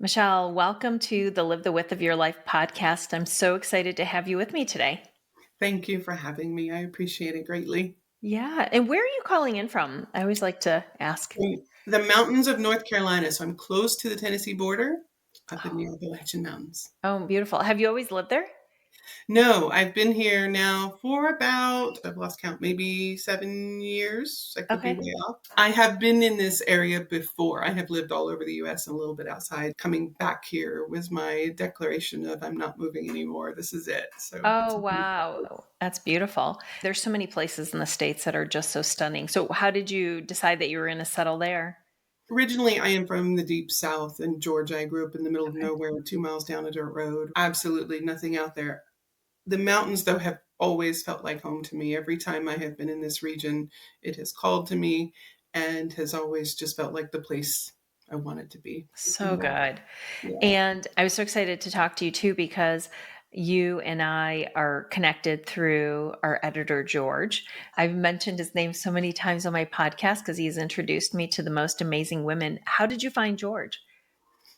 Michelle, welcome to the Live the Width of Your Life podcast. I'm so excited to have you with me today. Thank you for having me. I appreciate it greatly. Yeah. And where are you calling in from? I always like to ask. The mountains of North Carolina, so I'm close to the Tennessee border, up in Oh, the Appalachian Mountains. oh, beautiful. Have you always lived there? No, I've been here now for about, I've lost count, maybe 7 years. I could be Okay. way off. I have been in this area before. I have lived all over the US and a little bit outside. Coming back here was my declaration of I'm not moving anymore. This is it. So it's Oh, wow. That's beautiful. There's so many places in the States that are just so stunning. So, how did you decide that you were going to settle there? Originally, I am from the deep South in Georgia. I grew up in the middle of Okay. nowhere, 2 miles down a dirt road. Absolutely nothing out there. The mountains, though, have always felt like home to me. Every time I have been in this region, it has called to me and has always just felt like the place I wanted to be. So good. Yeah. And I was so excited to talk to you too because you and I are connected through our editor, George. I've mentioned his name so many times on my podcast because he's introduced me to the most amazing women. How did you find George?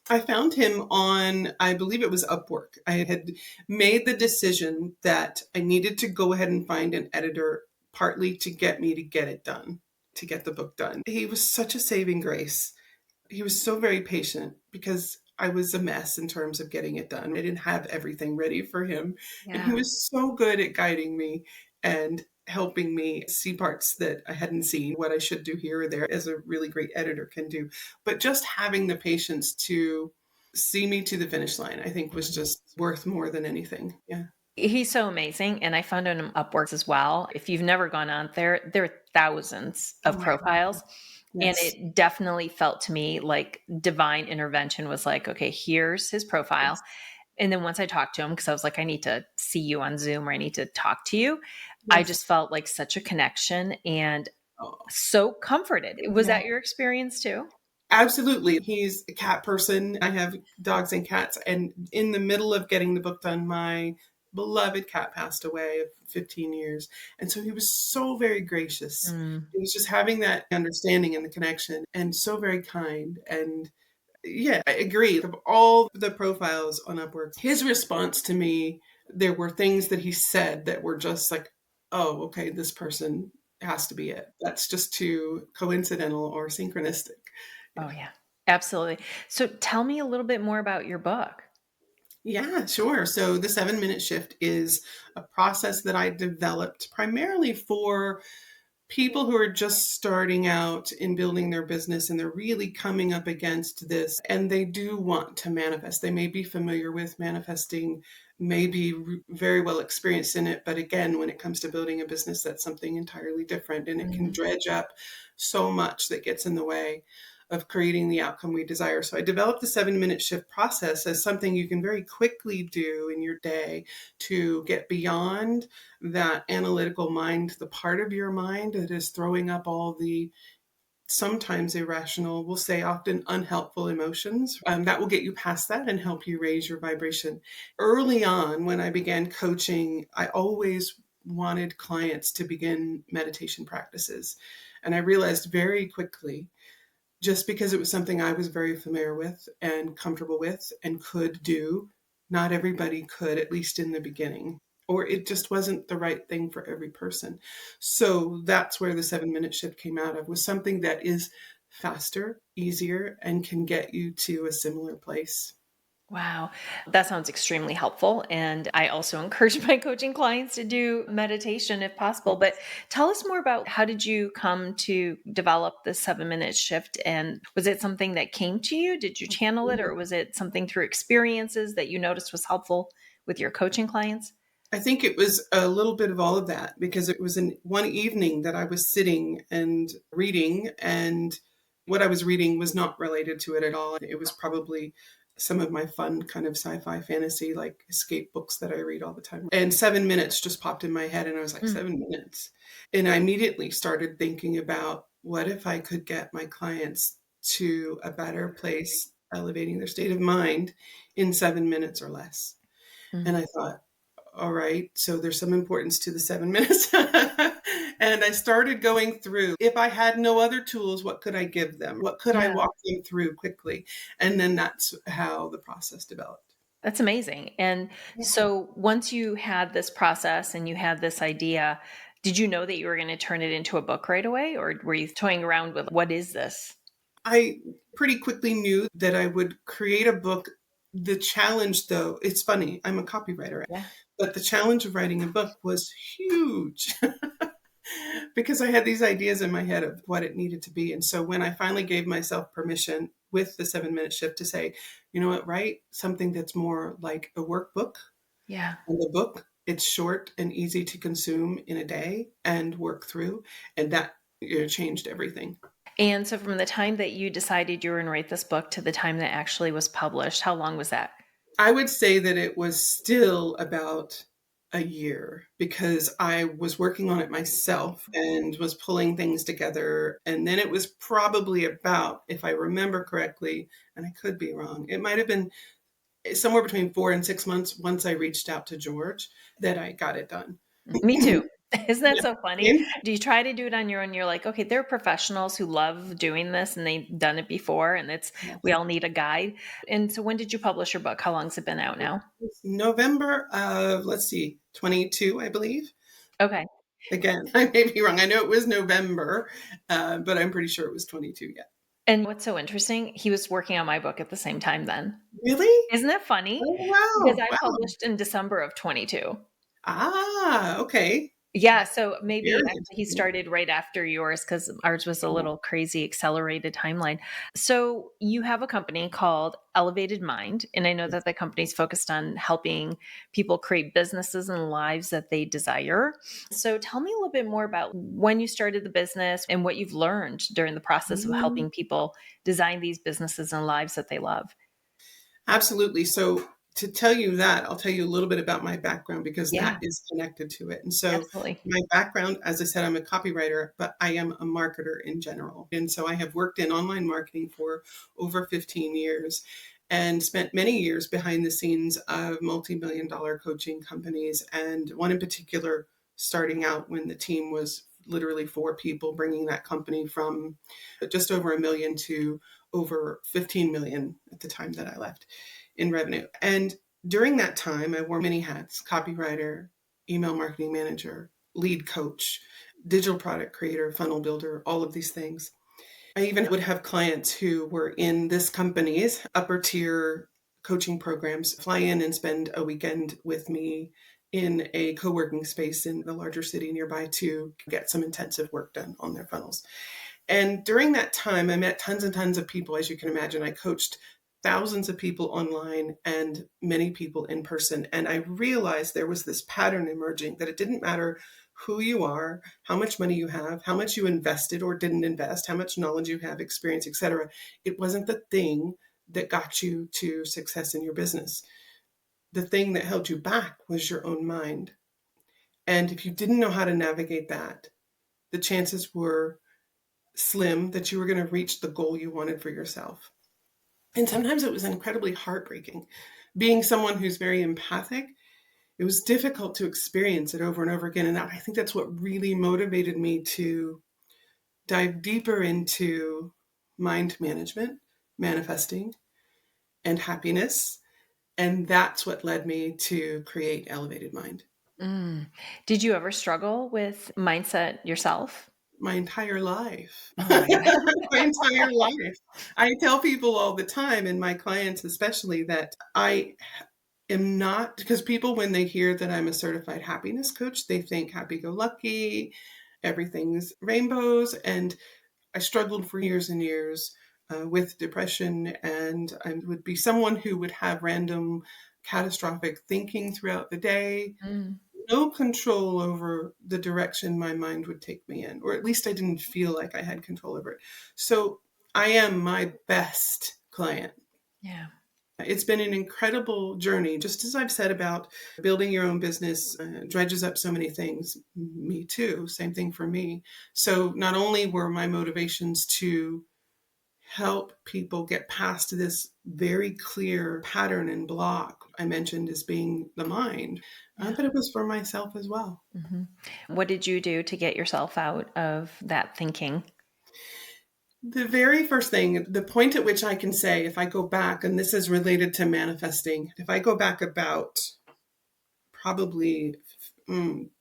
I found him on, I believe it was Upwork. I had made the decision that I needed to go ahead and find an editor, partly to get me to get it done, to get the book done. He was such a saving grace. He was so very patient because I was a mess in terms of getting it done. I didn't have everything ready for him. And he Yeah. was so good at guiding me and helping me see parts that I hadn't seen, what I should do here or there, as a really great editor can do. But just having the patience to see me to the finish line, I think was just worth more than anything. Yeah. He's so amazing. And I found him Upworks as well. If you've never gone on there are thousands Oh of my God. profiles. And Yes. it definitely felt to me like divine intervention was like, okay, here's his profile. Yes. And then once I talked to him, because I was like, I need to see you on Zoom or I need to talk to you, I Yes. just felt like such a connection and Oh, so comforted. Was yeah. that your experience too? Absolutely. He's a cat person. I have dogs and cats. And in the middle of getting the book done, my beloved cat passed away of 15 years. And so he was so very gracious. Mm. He was just having that understanding and the connection and so very kind. And yeah, I agree. Of all the profiles on Upwork, his response to me, there were things that he said that were just like, oh, okay, this person has to be it. That's just too coincidental or synchronistic. Oh, yeah, absolutely. So tell me a little bit more about your book. Yeah, sure. So the 7 minute shift is a process that I developed primarily for people who are just starting out in building their business and they're really coming up against this and they do want to manifest. They may be familiar with manifesting, may be very well experienced in it. But again, when it comes to building a business, that's something entirely different and it can Mhm. dredge up so much that gets in the way of creating the outcome we desire. So I developed the 7 minute shift process as something you can very quickly do in your day to get beyond that analytical mind, the part of your mind that is throwing up all the sometimes irrational, we'll say often unhelpful emotions. That will get you past that and help you raise your vibration. Early on, when I began coaching, I always wanted clients to begin meditation practices. And I realized very quickly, just because it was something I was very familiar with and comfortable with and could do, not everybody could, at least in the beginning, or it just wasn't the right thing for every person. So that's where the 7 minute shift came out of, was something that is faster, easier, and can get you to a similar place. Wow. That sounds extremely helpful. And I also encourage my coaching clients to do meditation if possible. But tell us more about how did you come to develop the 7 minute shift? And was it something that came to you? Did you channel it? Or was it something through experiences that you noticed was helpful with your coaching clients? I think it was a little bit of all of that because it was in one evening that I was sitting and reading, and what I was reading was not related to it at all. It was probably some of my fun kind of sci-fi fantasy, like escape books that I read all the time. And 7 minutes just popped in my head, and I was like, Mm. 7 minutes. And I immediately started thinking about what if I could get my clients to a better place, elevating their state of mind in 7 minutes or less. And Mm. I thought, all right, so there's some importance to the 7 minutes. And I started going through, if I had no other tools, what could I give them? What could I Yeah. walk them through quickly? And then that's how the process developed. That's amazing. And Yeah. so once you had this process and you had this idea, did you know that you were going to turn it into a book right away? Or were you toying around with what is this? I pretty quickly knew that I would create a book. The challenge, though, it's funny, I'm a copywriter, Yeah. but the challenge of writing a book was huge because I had these ideas in my head of what it needed to be. And so when I finally gave myself permission with the 7 minute shift to say, you know what, write something that's more like a workbook. Yeah. And the book, it's short and easy to consume in a day and work through. And that, changed everything. And so from the time that you decided you were going to write this book to the time that actually was published, how long was that? I would say that it was still about a year because I was working on it myself and was pulling things together. And then it was probably about, if I remember correctly, and I could be wrong, it might have been somewhere between 4 and 6 months once I reached out to George that I got it done. Me too. Isn't that Yeah. so funny? Same. Do you try to do it on your own? You're like, okay, there are professionals who love doing this and they've done it before, and we Yes. all need a guide. And so when did you publish your book? How long's it been out now? It's November of, let's see, 22, I believe. Okay. Again, I may be wrong. I know it was November, but I'm pretty sure it was 22 yet. And what's so interesting, he was working on my book at the same time then. Really? Isn't that funny? Oh, Because wow. I Wow. published in December of 22. Ah, okay. Yeah, so maybe Very actually he interesting. started right after yours because ours was a Yeah. little crazy accelerated timeline. So you have a company called Elevated Mind, and I know that the company's focused on helping people create businesses and lives that they desire. So tell me a little bit more about when you started the business and what you've learned during the process of Mm, helping people design these businesses and lives that they love. absolutely. So, to tell you that, I'll tell you a little bit about my background because that Yeah, is connected to it. And so, absolutely. my background, as I said, I'm a copywriter, but I am a marketer in general. And so, I have worked in online marketing for over 15 years and spent many years behind the scenes of multi-million dollar coaching companies. And one in particular, starting out when the team was literally 4 people, bringing that company from just over a million to over 15 million at the time that I left in revenue. And during that time, I wore many hats: copywriter, email marketing manager, lead coach, digital product creator, funnel builder, all of these things. I even would have clients who were in this company's upper tier coaching programs fly in and spend a weekend with me in a co working space in a larger city nearby to get some intensive work done on their funnels. And during that time, I met tons and tons of people. As you can imagine, I coached thousands of people online and many people in person. And I realized there was this pattern emerging that it didn't matter who you are, how much money you have, how much you invested or didn't invest, how much knowledge you have, experience, etc. It wasn't the thing that got you to success in your business. The thing that held you back was your own mind. And if you didn't know how to navigate that, the chances were slim that you were going to reach the goal you wanted for yourself. And sometimes it was incredibly heartbreaking. Being someone who's very empathic, it was difficult to experience it over and over again. And I think that's what really motivated me to dive deeper into mind management, manifesting, and happiness. And that's what led me to create Elevated Mind. Mm. Did you ever struggle with mindset yourself? My entire life. Oh my God. My entire life. I tell people all the time, and my clients especially, that I am not, because people, when they hear that I'm a certified happiness coach, they think happy go lucky, everything's rainbows. And I struggled for years and years with depression, and I would be someone who would have random catastrophic thinking throughout the day, Mm, no control over the direction my mind would take me in, or at least I didn't feel like I had control over it. So I am my best client. yeah. It's been an incredible journey. Just as I've said about building your own business dredges up so many things, me too, same thing for me. So not only were my motivations to help people get past this very clear pattern and block I mentioned as being the mind, Yeah. but it was for myself as well. hmm What did you do to get yourself out of that thinking? The very first thing, the point at which I can say, if I go back, and this is related to manifesting, if I go back about probably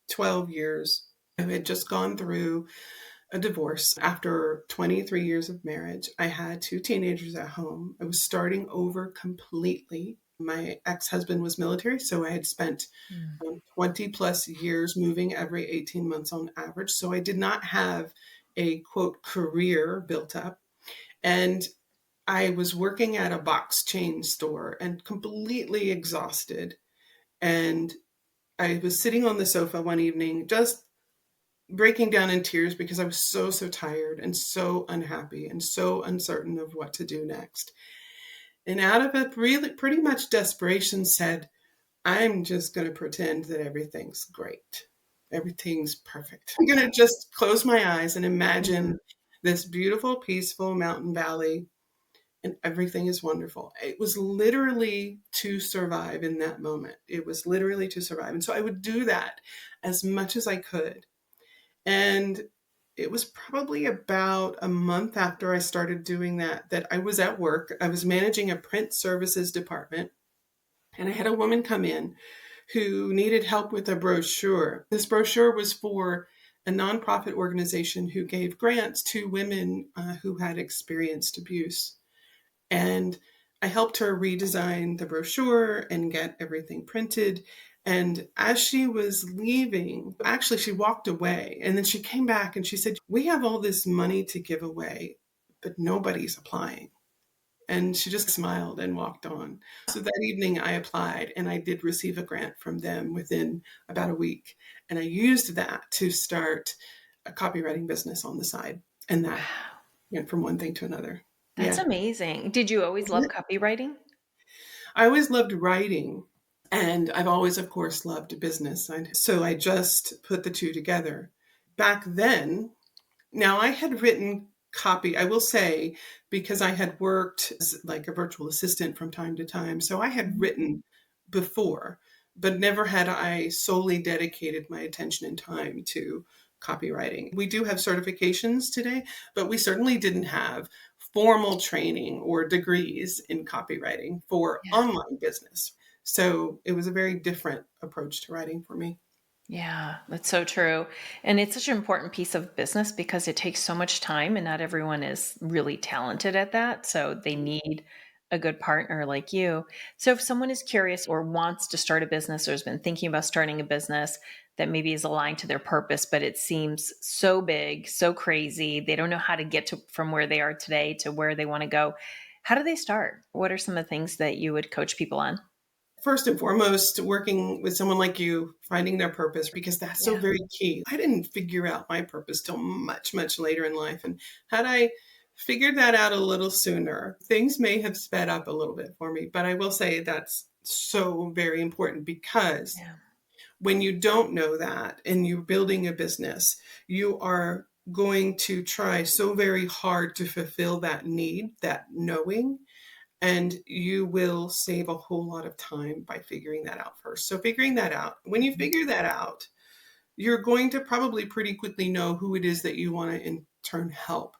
12 years, I had just gone through a divorce after 23 years of marriage. I had two teenagers at home. I was starting over completely. My ex husband was military, so I had spent Mm. 20 plus years moving every 18 months on average. So I did not have a quote career built up. And I was working at a box chain store and completely exhausted. And I was sitting on the sofa one evening, just breaking down in tears because I was so tired and so unhappy and so uncertain of what to do next. And out of a really pretty much desperation said, I'm just going to pretend that everything's great. Everything's perfect. I'm going to just close my eyes and Yeah. imagine this beautiful, peaceful mountain valley and everything is wonderful. It was literally to survive in that moment. It was literally to survive. And so I would do that as much as I could. And it was probably about a month after I started doing that, that I was at work. I was managing a print services department, and I had a woman come in who needed help with a brochure. This brochure was for a nonprofit organization who gave grants to women who had experienced abuse. And I helped her redesign the brochure and get everything printed. And as she was leaving, actually, she walked away and then she came back and she said, we have all this money to give away, but nobody's applying. And she just smiled and walked on. So that evening I applied and I did receive a grant from them within about a week. And I used that to start a copywriting business on the side. And that Wow. went from one thing to another. That's Yeah. amazing. Did you always love copywriting? I always loved writing, and I've always, of course, loved business. So I just put the two together. Back then, now I had written copy, I will say, because I had worked as like a virtual assistant from time to time. So I had Mhm. written before, but never had I solely dedicated my attention and time to copywriting. We do have certifications today, but we certainly didn't have formal training or degrees in copywriting for Yeah. online business. So it was a very different approach to writing for me. Yeah, that's so true. And it's such an important piece of business because it takes so much time and not everyone is really talented at that. So they need a good partner like you. So if someone is curious or wants to start a business or has been thinking about starting a business that maybe is aligned to their purpose, but it seems so big, so crazy, they don't know how to get to from where they are today to where they want to go. How do they start? What are some of the things that you would coach people on? First and foremost, working with someone like you, finding their purpose, because that's so Yeah. very key. I didn't figure out my purpose till much later in life. And had I figured that out a little sooner, things may have sped up a little bit for me. But I will say that's so very important because Yeah. when you don't know that and you're building a business, you are going to try so very hard to fulfill that need, that knowing, and you will save a whole lot of time by figuring that out first. So, figuring that out, when you figure that out, you're going to probably pretty quickly know who it is that you want to in turn help.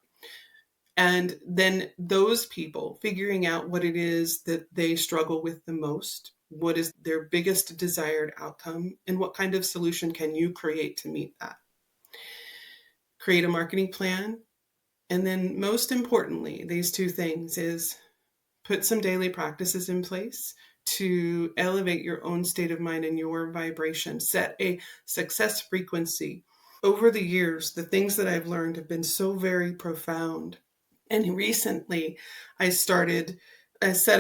And then those people figuring out what it is that they struggle with the most, what is their biggest desired outcome, and what kind of solution can you create to meet that? Create a marketing plan. And then, most importantly, these two things is put some daily practices in place to elevate your own state of mind and your vibration. Set a success frequency. Over the years, the things that I've learned have been so very profound. And recently, I set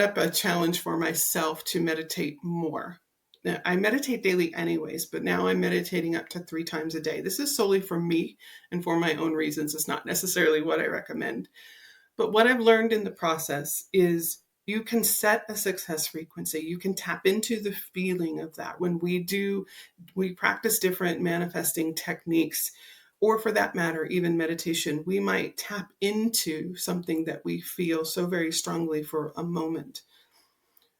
up a challenge for myself to meditate more. Now, I meditate daily anyways, but now I'm meditating up to 3 times a day. This is solely for me and for my own reasons. It's not necessarily what I recommend. But what I've learned in the process is you can set a success frequency. You can tap into the feeling of that. When we practice different manifesting techniques, or for that matter, even meditation, we might tap into something that we feel so very strongly for a moment.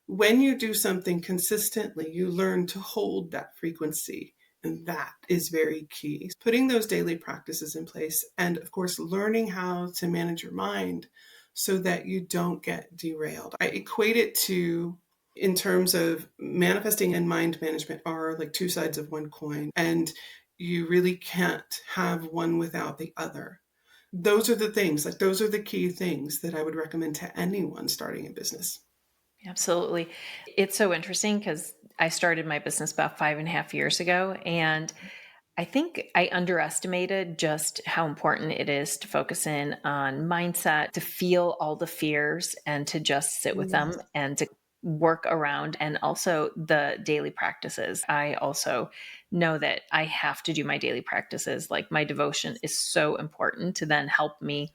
When you do something consistently, you learn to hold that frequency. And that is very key. Putting those daily practices in place, and of course, learning how to manage your mind so that you don't get derailed. I equate it to, in terms of manifesting and mind management, are like two sides of one coin. And you really can't have one without the other. Those are the things, like, those are the key things that I would recommend to anyone starting a business. Absolutely. It's so interesting because I started my business about 5.5 years ago. And I think I underestimated just how important it is to focus in on mindset, to feel all the fears and to just sit with them Yes. and to work around, and also the daily practices. I also know that I have to do my daily practices. Like, my devotion is so important to then help me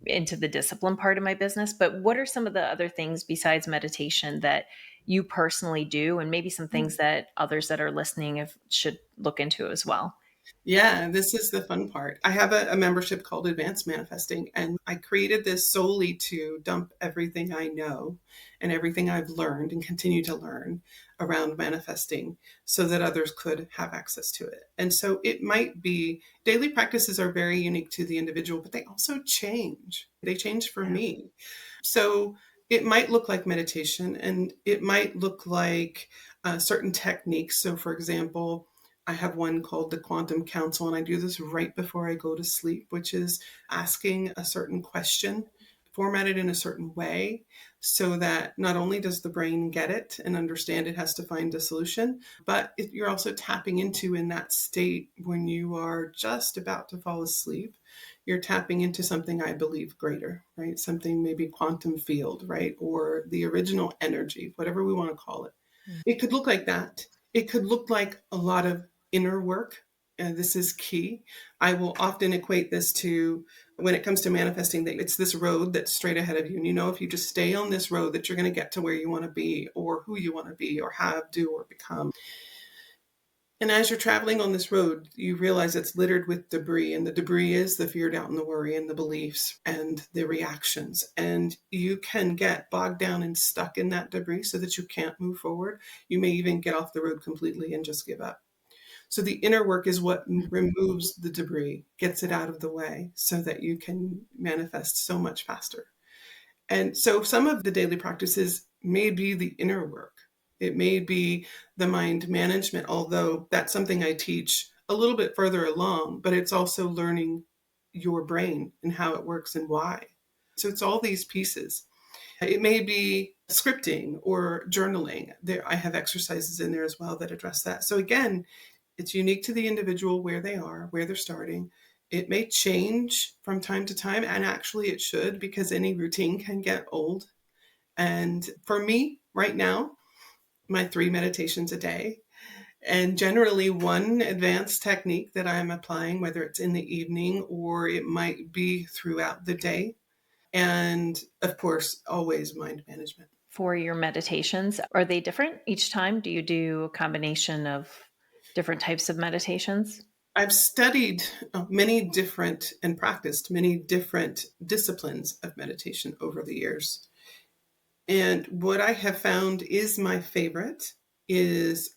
into the discipline part of my business. But what are some of the other things besides meditation that you personally do, and maybe some things that others that are listening should look into as well? Yeah, this is the fun part. I have a membership called Advanced Manifesting, and I created this solely to dump everything I know and everything I've learned and continue to learn around manifesting so that others could have access to it. And so it might be, daily practices are very unique to the individual, but they also change. They change for Yeah. me. So it might look like meditation, and it might look like certain techniques. So, for example, I have one called the Quantum Council, and I do this right before I go to sleep, which is asking a certain question formatted in a certain way so that not only does the brain get it and understand it has to find a solution, but you're also tapping into, in that state when you are just about to fall asleep, you're tapping into something I believe greater, right? Something maybe quantum field, right? Or the original energy, whatever we want to call it. Mm. It could look like that. It could look like a lot of inner work. And this is key. I will often equate this to, when it comes to manifesting, that it's this road that's straight ahead of you. And you know, if you just stay on this road, that you're going to get to where you want to be, or who you want to be, or have, do, or become. And as you're traveling on this road, you realize it's littered with debris. And the debris is the fear, doubt, and the worry, and the beliefs and the reactions. And you can get bogged down and stuck in that debris so that you can't move forward. You may even get off the road completely and just give up. So the inner work is what removes the debris, gets it out of the way so that you can manifest so much faster. And so some of the daily practices may be the inner work. It may be the mind management, although that's something I teach a little bit further along, but it's also learning your brain and how it works and why. So it's all these pieces. It may be scripting or journaling. There, I have exercises in there as well that address that. So again, it's unique to the individual, where they are, where they're starting. It may change from time to time, and actually it should, because any routine can get old. And for me, right now, my 3 meditations a day, and generally one advanced technique that I'm applying, whether it's in the evening or it might be throughout the day. And of course, always mind management. For your meditations, are they different each time? Do you do a combination of different types of meditations? I've studied many different and practiced many different disciplines of meditation over the years. And what I have found is my favorite is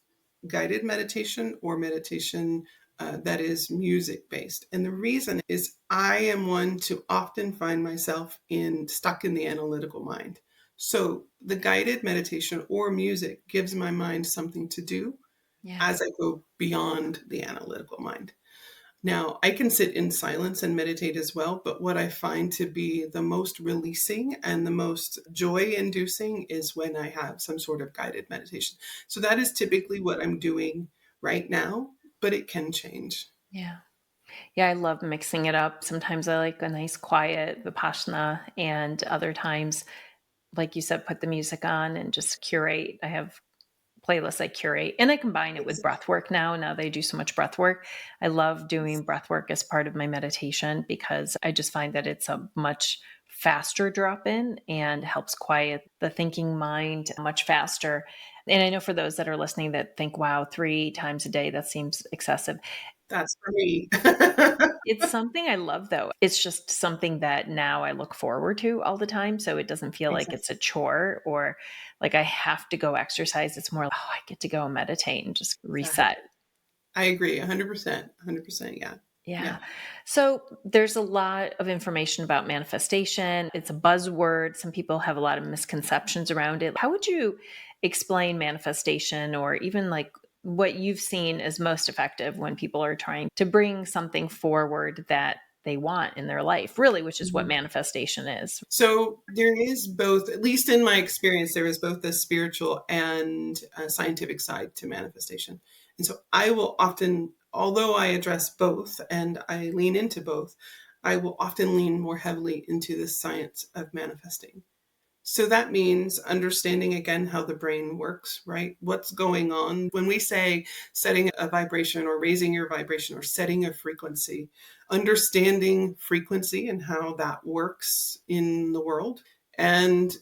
guided meditation, or meditation that is music based. And the reason is, I am one to often find myself stuck in the analytical mind. So the guided meditation or music gives my mind something to do Yeah. as I go beyond the analytical mind. Now, I can sit in silence and meditate as well, but what I find to be the most releasing and the most joy inducing is when I have some sort of guided meditation. So that is typically what I'm doing right now, but it can change. Yeah. Yeah, I love mixing it up. Sometimes I like a nice quiet Vipassana, and other times, like you said, put the music on and just curate. I have playlists I curate, and I combine it with breath work now. Now they do so much breath work. I love doing breath work as part of my meditation because I just find that it's a much faster drop in and helps quiet the thinking mind much faster. And I know for those that are listening that think, wow, 3 times a day, that seems excessive. That's for me. It's something I love, though. It's just something that now I look forward to all the time, so it doesn't feel like Exactly. it's a chore or like I have to go exercise. It's more, oh, I get to go meditate and just Exactly. reset. I agree 100%. 100%. Yeah. Yeah. Yeah. So there's a lot of information about manifestation. It's a buzzword. Some people have a lot of misconceptions around it. How would you explain manifestation or even like what you've seen as most effective when people are trying to bring something forward that they want in their life, really, which is what Mhm. manifestation is? So there is both, at least in my experience, there is both a spiritual and a scientific side to manifestation. And so I will often, although I address both and I lean into both, I will often lean more heavily into the science of manifesting. So that means understanding again how the brain works, right? What's going on when we say setting a vibration or raising your vibration or setting a frequency, understanding frequency and how that works in the world, and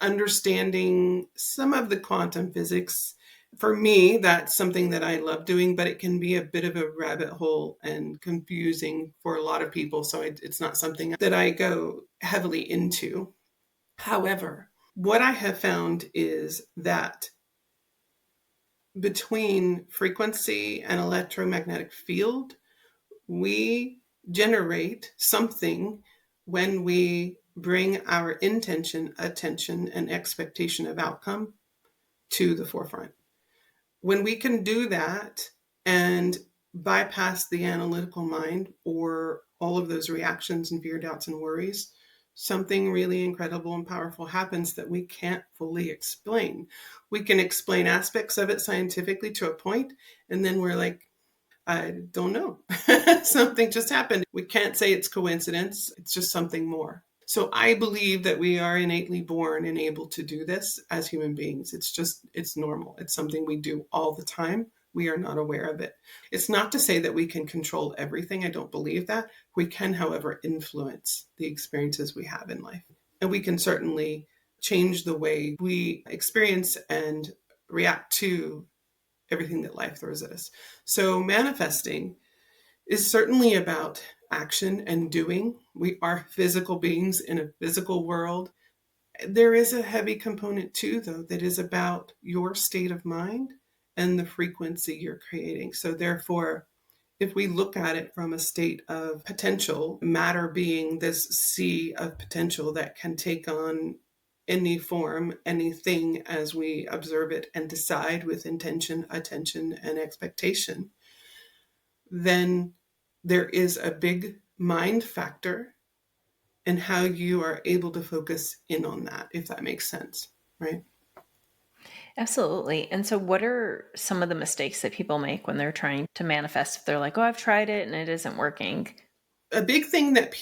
understanding some of the quantum physics. For me, that's something that I love doing, but it can be a bit of a rabbit hole and confusing for a lot of people. So it's not something that I go heavily into. However, what I have found is that between frequency and electromagnetic field, we generate something when we bring our intention, attention, and expectation of outcome to the forefront. When we can do that and bypass the analytical mind or all of those reactions and fear, doubts, and worries, something really incredible and powerful happens that we can't fully explain. We can explain aspects of it scientifically to a point, and then we're like, I don't know. Something just happened. We can't say it's coincidence. It's just something more. So I believe that we are innately born and able to do this as human beings. It's normal. It's something we do all the time. We are not aware of it. It's not to say that we can control everything. I don't believe that. We can, however, influence the experiences we have in life. And we can certainly change the way we experience and react to everything that life throws at us. So manifesting is certainly about action and doing. We are physical beings in a physical world. There is a heavy component too, though, that is about your state of mind and the frequency you're creating. So, therefore, if we look at it from a state of potential, matter being this sea of potential that can take on any form, anything as we observe it and decide with intention, attention, and expectation, then there is a big mind factor in how you are able to focus in on that, if that makes sense, right? Absolutely. And so, what are some of the mistakes that people make when they're trying to manifest? If they're like, oh, I've tried it and it isn't working. A big thing that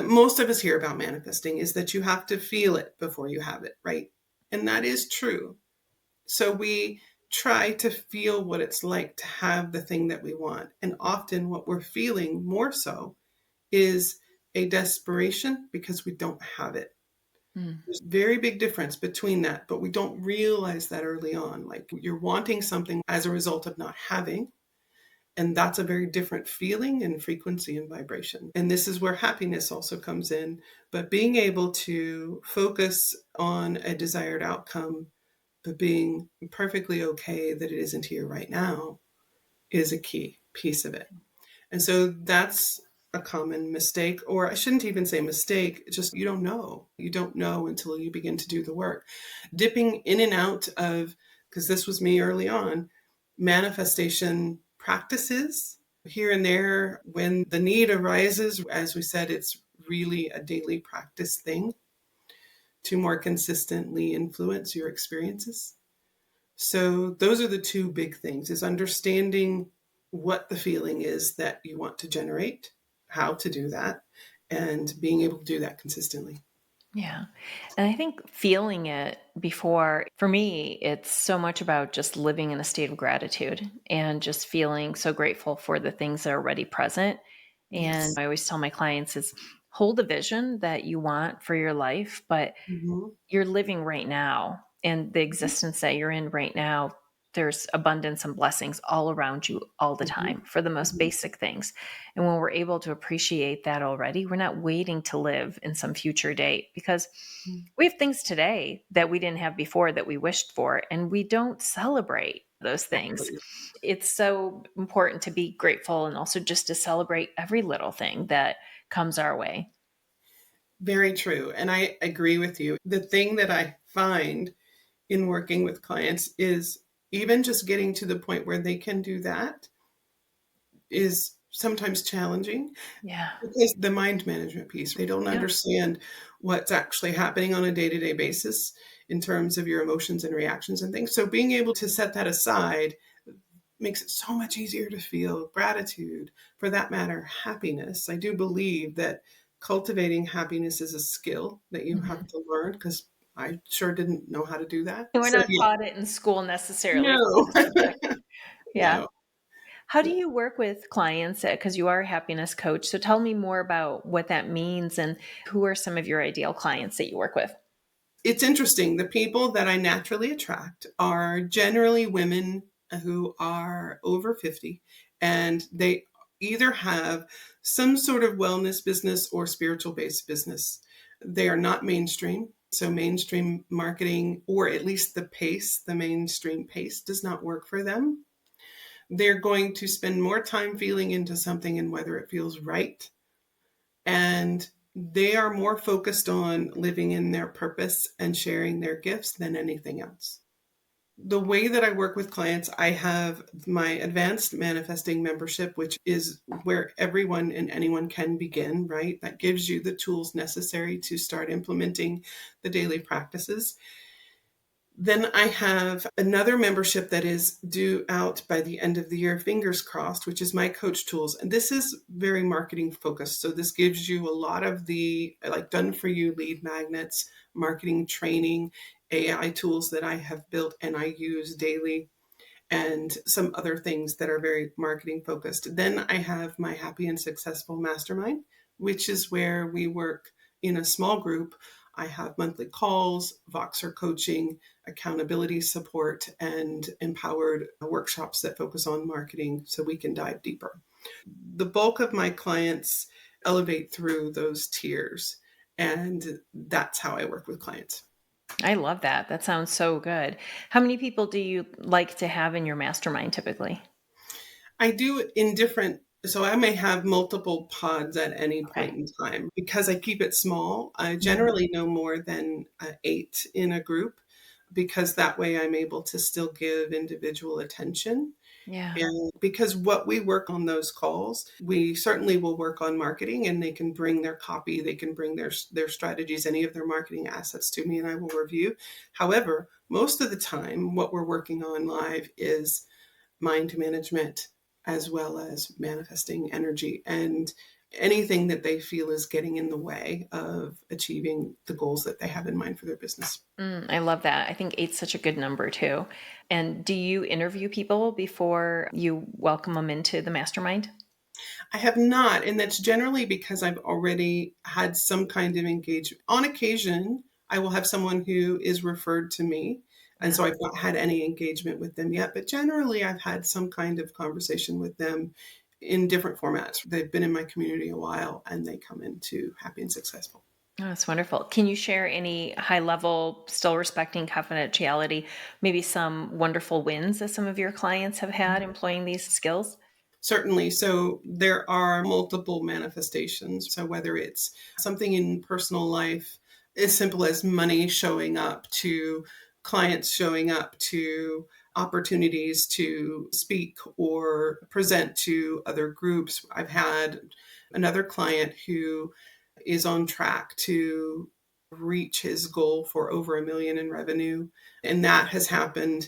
most of us hear about manifesting is that you have to feel it before you have it, right? And that is true. So we try to feel what it's like to have the thing that we want. And often what we're feeling more so is a desperation because we don't have it. Mm. There's a very big difference between that, but we don't realize that early on. Like you're wanting something as a result of not having, and that's a very different feeling and frequency and vibration. And this is where happiness also comes in. But being able to focus on a desired outcome, but being perfectly okay that it isn't here right now, is a key piece of it. And so that's a common mistake, or I shouldn't even say mistake, it's just you don't know. You don't know until you begin to do the work. Dipping in and out of, because this was me early on, manifestation practices here and there when the need arises. As we said, it's really a daily practice thing to more consistently influence your experiences. So those are the two big things, is understanding what the feeling is that you want to generate, how to do that, and being able to do that consistently. Yeah. And I think feeling it before, for me, it's so much about just living in a state of gratitude and just feeling so grateful for the things that are already present. And Yes. I always tell my clients is hold a vision that you want for your life, but Mm-hmm. you're living right now and the existence that you're in right now there's abundance and blessings all around you all the Mhm. time for the most Mhm. basic things. And when we're able to appreciate that already, we're not waiting to live in some future date, because Mhm. we have things today that we didn't have before that we wished for, and we don't celebrate those things. Exactly. It's so important to be grateful and also just to celebrate every little thing that comes our way. Very true. And I agree with you. The thing that I find in working with clients is even just getting to the point where they can do that is sometimes challenging Yeah. because the mind management piece, they don't Yeah. understand what's actually happening on a day to day basis in terms of your emotions and reactions and things. So being able to set that aside makes it so much easier to feel gratitude, for that matter, happiness. I do believe that cultivating happiness is a skill that you have Mhm. to learn because I sure didn't know how to do that. We're So, not yeah, taught it in school necessarily. no, Yeah. no. How do you work with clients? Because you are a happiness coach. So tell me more about what that means and who are some of your ideal clients that you work with? It's interesting. The people that I naturally attract are generally women who are over 50 and they either have some sort of wellness business or spiritual based business. They are not mainstream. So, mainstream marketing, or at least the mainstream pace, does not work for them. They're going to spend more time feeling into something and whether it feels right, and they are more focused on living in their purpose and sharing their gifts than anything else. The way that I work with clients, I have my advanced manifesting membership, which is where everyone and anyone can begin, right? That gives you the tools necessary to start implementing the daily practices. Then I have another membership that is due out by the end of the year, fingers crossed, which is my coach tools. And this is very marketing focused. So this gives you a lot of the like done for you lead magnets, marketing training, AI tools that I have built and I use daily, and some other things that are very marketing focused. Then I have my Happy and Successful Mastermind, which is where we work in a small group. I have monthly calls, Voxer coaching, accountability support, and empowered workshops that focus on marketing so we can dive deeper. The bulk of my clients elevate through those tiers, and that's how I work with clients. I love that. That sounds so good. How many people do you like to have in your mastermind typically? I do in different, so I may have multiple pods at any point Okay. in time because I keep it small. I Mhm. generally no more than eight in a group because that way I'm able to still give individual attention. Yeah. And because what we work on those calls, we certainly will work on marketing and they can bring their copy, they can bring their strategies, any of their marketing assets to me and I will review. However, most of the time what we're working on live is mind management as well as manifesting energy and anything that they feel is getting in the way of achieving the goals that they have in mind for their business. I love that. I think eight's such a good number too. And do you interview people before you welcome them into the mastermind? I have not, and that's generally because I've already had some kind of engagement. On occasion, I will have someone who is referred to me. And Yeah. so I've not had any engagement with them yet, but generally I've had some kind of conversation with them in different formats. They've been in my community a while and they come into Happy and Successful. Oh, that's wonderful. Can you share any high level, still respecting confidentiality, maybe some wonderful wins that some of your clients have had employing these skills? Certainly. So there are multiple manifestations. So whether it's something in personal life, as simple as money showing up, to clients showing up, to opportunities to speak or present to other groups. I've had another client who is on track to reach his goal for over 1 million in revenue. And that has happened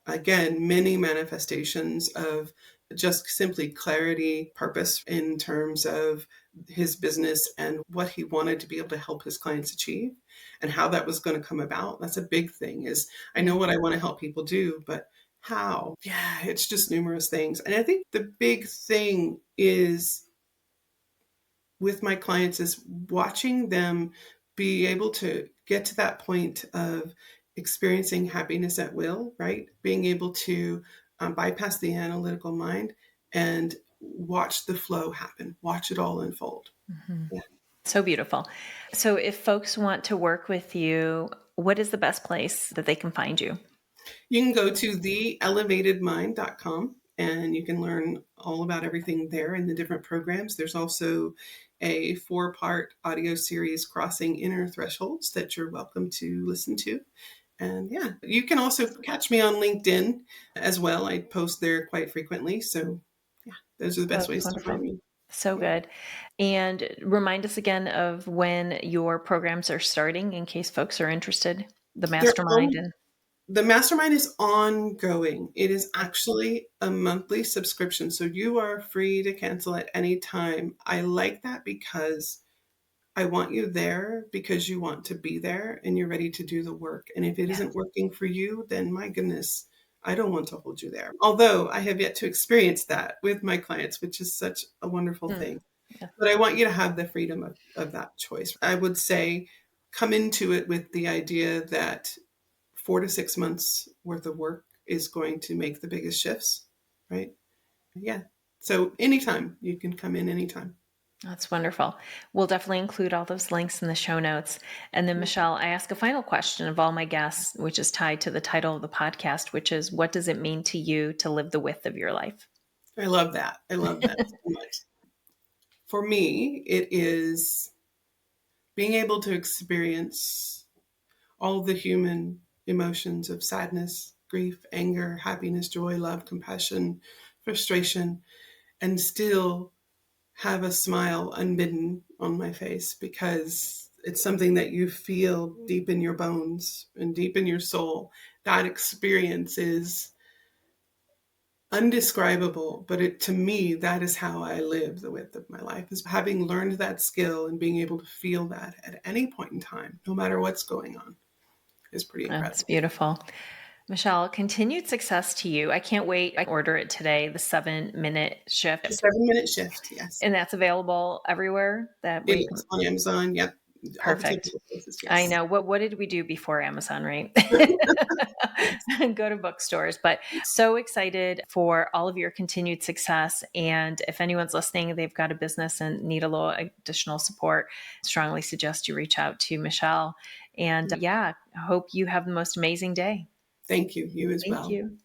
again, many manifestations of just simply clarity, purpose in terms of his business and what he wanted to be able to help his clients achieve and how that was going to come about. That's a big thing is I Yeah. know what I want to help people do, but how? Yeah, it's just numerous things. And I think the big thing is with my clients is watching them be able to get to that point of experiencing happiness at will, right? Being able to bypass the analytical mind and watch the flow happen, watch it all unfold. Mhm. Yeah. So beautiful. So if folks want to work with you, what is the best place that they can find you? You can go to theelevatedmind.com and you can learn all about everything there and the different programs. There's also a 4-part audio series, Crossing Inner Thresholds, that you're welcome to listen to. And yeah, you can also catch me on LinkedIn as well. I post there quite frequently. So yeah, those are the Oh, best that's ways to find wonderful. me. So Yeah. good. And remind us again of when your programs are starting in case folks are interested, the They're mastermind on, and the mastermind is ongoing. It is okay. actually a monthly subscription. So you are free to cancel at any time. I like that because I want you there because you want to be there and you're ready to do the work. And if it Yeah. isn't working for you, then my goodness, I don't want to hold you there. Although I have yet to experience that with my clients, which is such a wonderful Mm. thing. Yeah. But I want you to have the freedom of that choice. I would say come into it with the idea that 4 to 6 months worth of work is going to make the biggest shifts, right? Yeah. So anytime you can come in anytime. That's wonderful. We'll definitely include all those links in the show notes. And then, Michelle, I ask a final question of all my guests, which is tied to the title of the podcast, which is what does it mean to you to live the width of your life? I love that. I love that so much. For me, it is being able to experience all the human emotions of sadness, grief, anger, happiness, joy, love, compassion, frustration, and still have a smile unbidden on my face because it's something that you feel deep in your bones and deep in your soul. That experience is undescribable, but to me, that is how I live the width of my life, is having learned that skill and being able to feel that at any point in time, no matter what's going on, is pretty That's incredible. beautiful. Michelle, continued success to you. I can't wait. I order it today, the 7-minute The shift. 7 minute shift, yes. And that's available everywhere that It we can. is on Amazon, yep. All the Perfect. typical places, I yes. know. What did we do before Amazon, right? Yes. Go to bookstores. But so excited for all of your continued success. And if anyone's listening, they've got a business and need a little additional support, strongly suggest you reach out to Michelle. And yeah, I hope you have the most amazing day. Thank you. You as Thank well. you.